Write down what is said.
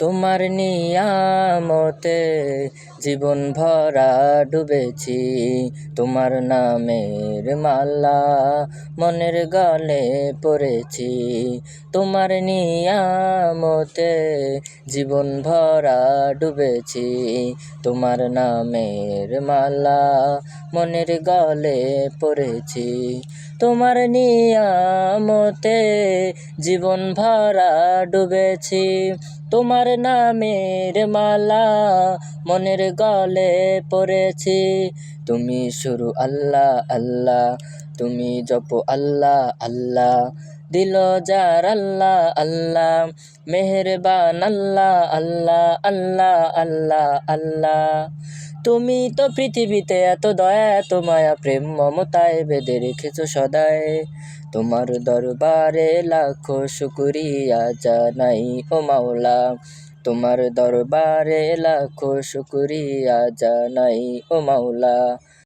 তোমার নিয়ামতে জীবন ভরা ডুবেছি, তোমার নামের মালা মনের গলে পড়েছি। তোমার নিয়ামতে জীবন ভরা ডুবেছি, তোমার নামের মালা মনের গলে পড়েছি। তোমার নিয়ামতে জীবন ভরা ডুবেছি, তোমার নামের মালা মনের গলে পড়েছি। তুমি শুরু আল্লাহ আল্লাহ, তুমি জপ আল্লাহ আল্লাহ, দিল যার আল্লাহ আল্লাহ, মেহেরবান আল্লাহ আল্লাহ আল্লাহ আল্লাহ আল্লাহ। তুমি তো পৃথিবীতে এত দয়া এত মায়া প্রেম মমতায় বেঁধে রেখেছো সদাই। তোমার দরবারে লাখো শুকরিয়া জানাই ও মাওলা, তোমার দরবারে লাখো শুকরিয়া জানাই ও মাওলা।